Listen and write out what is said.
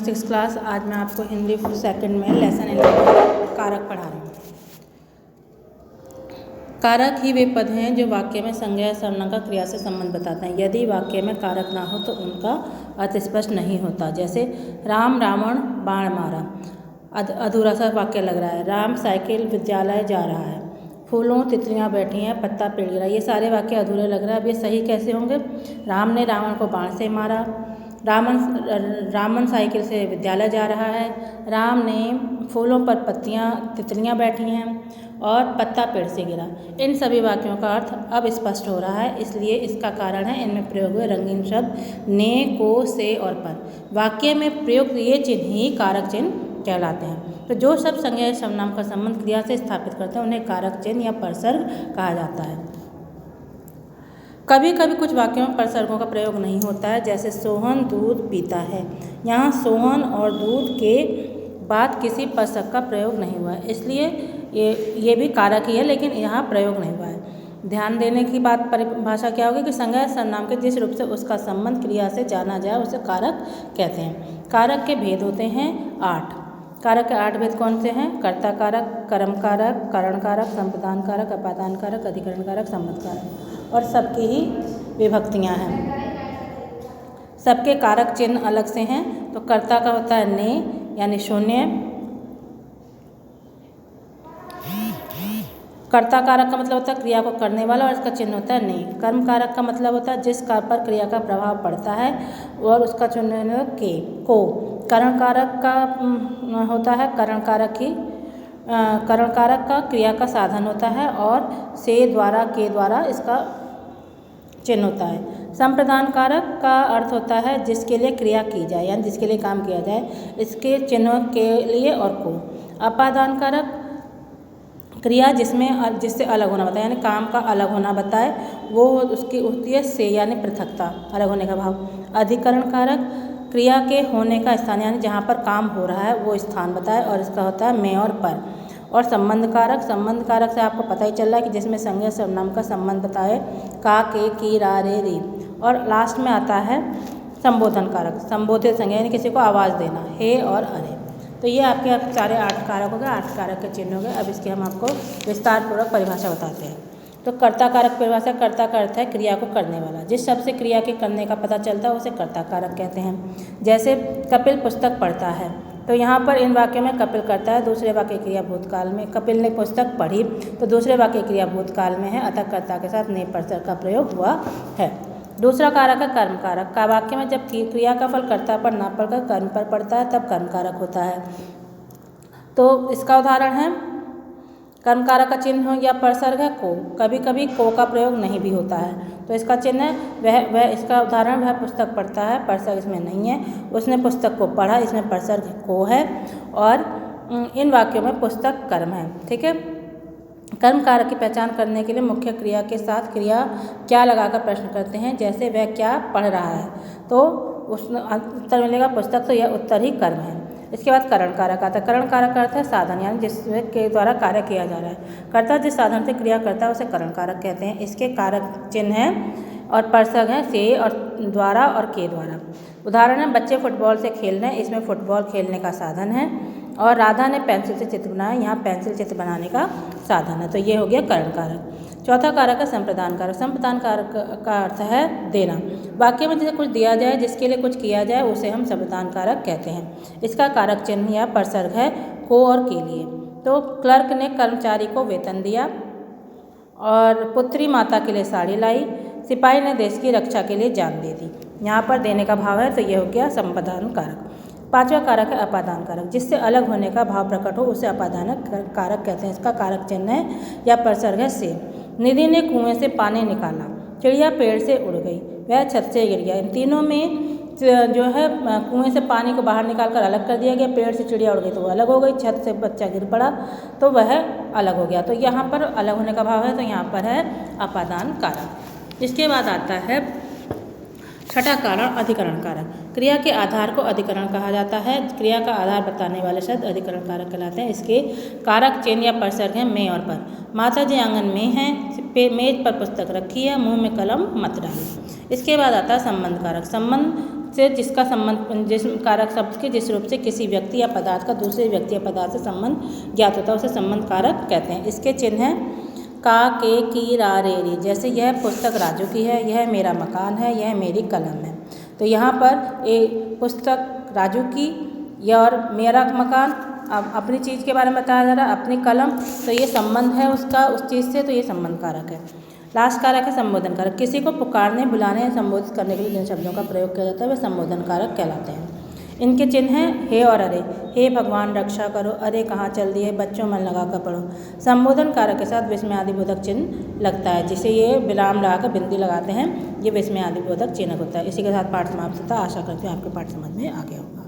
Six class. आज मैं आपको हिंदी सेकंड में लेसन 11 कारक पढ़ा रही हूँ। कारक ही वे पद हैं जो वाक्य में संज्ञा या सर्वनाम का क्रिया से संबंध बताते हैं। यदि वाक्य में कारक ना हो तो उनका अर्थ स्पष्ट नहीं होता। जैसे राम रावण बाण मारा, अधूरा सा वाक्य लग रहा है। राम साइकिल विद्यालय जा रहा है, फूलों तितलियां बैठी हैं, पत्ता पेड़ गिरा। ये सारे वाक्य अधूरे लग रहे हैं। अब ये सही कैसे होंगे? राम ने रावण को बाण से मारा, रामन साइकिल से विद्यालय जा रहा है, राम ने फूलों पर तितलियां बैठी हैं और पत्ता पेड़ से गिरा। इन सभी वाक्यों का अर्थ अब स्पष्ट हो रहा है, इसलिए इसका कारण है इनमें प्रयोग हुए रंगीन शब्द ने, को, से और पर। वाक्य में प्रयुक्त ये चिन्ह ही कारक चिन्ह कहलाते हैं। तो जो शब्द संज्ञा या सर्वनाम का संबंध क्रिया से स्थापित करते हैं उन्हें कारक चिन्ह या परसर्ग कहा जाता है। कभी कभी कुछ वाक्यों में परसर्गों का प्रयोग नहीं होता है, जैसे सोहन दूध पीता है। यहाँ सोहन और दूध के बाद किसी परसर्ग का प्रयोग नहीं हुआ है, इसलिए ये भी कारक ही है, लेकिन यहाँ प्रयोग नहीं हुआ है। ध्यान देने की बात परिभाषा क्या होगी कि संज्ञा या सर्वनाम के जिस रूप से उसका संबंध क्रिया से जाना जाए उसे कारक कहते हैं। कारक के भेद होते हैं 8। कारक के 8 भेद कौन से हैं? कर्ता कारक, कर्म कारक, करण कारक, संप्रदान कारक, अपादान कारक, अधिकरण कारक, संबंध कारक। और सबकी ही विभक्तियाँ हैं। सबके कारक चिन्ह अलग से हैं। तो कर्ता का होता है ने यानी शून्य। कर्ता कारक का मतलब होता है क्रिया को करने वाला और इसका चिन्ह होता है ने। कर्म कारक का मतलब होता है जिस कार्य पर क्रिया का प्रभाव पड़ता है और उसका चिन्ह है के, को। करण कारक का होता है करण कारक का क्रिया का साधन होता है और से द्वारा के द्वारा इसका चिन्ह होता है। संप्रदान कारक का अर्थ होता है जिसके लिए क्रिया की जाए यानी जिसके लिए काम किया जाए, इसके चिन्ह के लिए और को। अपादान कारक क्रिया जिससे अलग होना बताए यानी काम का अलग होना बताए, वो उसकी होती है से यानी पृथकता, अलग होने का भाव। अधिकरण कारक क्रिया के होने का स्थान यानी जहाँ पर काम हो रहा है वो स्थान बताए और इसका होता है में और पर। और संबंध कारक से आपको पता ही चल रहा है कि जिसमें संज्ञा सर्वनाम का संबंध बताए का, के, की, रा, रे, री। और लास्ट में आता है संबोधन कारक, संबोधित संज्ञा यानी किसी को आवाज़ देना, हे और अरे। तो ये आपके सारे 8 कारक हो गए, 8 कारक के चिन्ह हो गए। अब इसकी हम आपको विस्तार पूर्वक परिभाषा बताते हैं। तो कर्ता कारक परिभाषा, कर्ता का अर्थ है क्रिया को करने वाला। जिस शब्द से क्रिया के करने का पता चलता है उसे कर्ता कारक कहते हैं। जैसे कपिल पुस्तक पढ़ता है, तो यहाँ पर इन वाक्यों में कपिल करता है, दूसरे वाक्य क्रिया भूतकाल में। कपिल ने पुस्तक पढ़ी तो दूसरे वाक्य क्रिया भूतकाल में है, अतः कर्ता के साथ ने परसर्ग का प्रयोग हुआ है। दूसरा कारक है कर्म कारक का। वाक्य में जब क्रिया का फल कर्ता पर ना पड़कर कर्म पर पड़ता है तब कर्म कारक होता है। तो इसका उदाहरण है कर्म कारक का चिन्ह हो या परसर्ग है को। कभी कभी को का प्रयोग नहीं भी होता है, तो इसका चिन्ह है वह इसका उदाहरण वह पुस्तक पढ़ता है, परसर्ग इसमें नहीं है। उसने पुस्तक को पढ़ा, इसमें परसर्ग को है। और इन वाक्यों में पुस्तक कर्म है। ठीक है। कर्म कारक की पहचान करने के लिए मुख्य क्रिया के साथ क्रिया क्या लगाकर प्रश्न करते हैं। जैसे वह क्या पढ़ रहा है, तो उसमें उत्तर मिलेगा पुस्तक, तो यह उत्तर ही कर्म है। इसके बाद करण कारक आता है। करण कारक का अर्थ है साधन यानी जिसके द्वारा कार्य किया जा रहा है। कर्ता जिस साधन से क्रिया करता है उसे करण कारक कहते हैं। इसके कारक चिन्ह हैं और परसर्ग हैं से और द्वारा और के द्वारा। उदाहरण है बच्चे फुटबॉल से खेल रहे हैं, इसमें फुटबॉल खेलने का साधन है। और राधा ने पेंसिल से चित्र बनाया, यहाँ पेंसिल चित्र बनाने का साधन है। तो ये हो गया करण कारक। चौथा कारक है संप्रदान कारक। संप्रदान कारक का अर्थ है देना। वाक्य में जैसे कुछ दिया जाए, जिसके लिए कुछ किया जाए, उसे हम संप्रदान कारक कहते हैं। इसका कारक चिन्ह या परसर्ग है को और के लिए। तो क्लर्क ने कर्मचारी को वेतन दिया और पुत्री माता के लिए साड़ी लाई, सिपाही ने देश की रक्षा के लिए जान दे दी। यहाँ पर देने का भाव है, तो ये हो गया संप्रदान कारक। पांचवा कारक है अपादान कारक। जिससे अलग होने का भाव प्रकट हो उसे अपादान कारक कहते हैं। इसका कारक चिन्ह है या परसर्ग है से। निधि ने कुएं से पानी निकाला, चिड़िया पेड़ से उड़ गई, वह छत से गिर गया। इन तीनों में जो है कुएं से पानी को बाहर निकाल कर अलग कर दिया गया, पेड़ से चिड़िया उड़ गई तो वो अलग हो गई, छत से बच्चा गिर पड़ा तो वह अलग हो गया। तो यहाँ पर अलग होने का भाव है, तो यहाँ पर है अपादान कारक। इसके बाद आता है छठा कारण अधिकरण कारक। क्रिया के आधार को अधिकरण कहा जाता है। क्रिया का आधार बताने वाले शब्द अधिकरण कारक कहलाते हैं। इसके कारक चिन्ह या परसर्ग हैं में और पर। माता जी आंगन में हैं, मेज पर पुस्तक रखी है, मुंह में कलम मत डाली। इसके बाद आता है संबंध कारक। संबंध से जिसका संबंध जिस कारक शब्द के जिस रूप से किसी व्यक्ति या पदार्थ का दूसरे व्यक्ति या पदार्थ से संबंध ज्ञात होता है उसे संबंध कारक कहते हैं। इसके चिन्ह हैं का, के, की, रा, रे, री। जैसे यह पुस्तक राजू की है, यह मेरा मकान है, यह मेरी कलम है। तो यहाँ पर एक पुस्तक राजू की या और मेरा मकान, अब अपनी चीज़ के बारे में बताया जा रहा है, अपनी कलम, तो ये संबंध है उसका उस चीज़ से, तो ये संबंध कारक है। लास्ट कारक है संबोधन कारक। किसी को पुकारने, बुलाने या संबोधित करने के लिए जिन शब्दों का प्रयोग किया जाता है वे संबोधन कारक कहलाते हैं। इनके चिन्ह हैं हे और अरे। हे भगवान रक्षा करो, अरे कहाँ चल दिए, बच्चों मन लगा कर पढ़ो। संबोधन कारक के साथ विस्मयादिबोधक चिन्ह लगता है, जिसे ये विराम लगाकर बिंदी लगाते हैं, ये विस्मयादिबोधक चिन्ह होता है। इसी के साथ पाठ समाप्त होता है। आशा करती हूँ आपके पाठ समझ में आ गया होगा।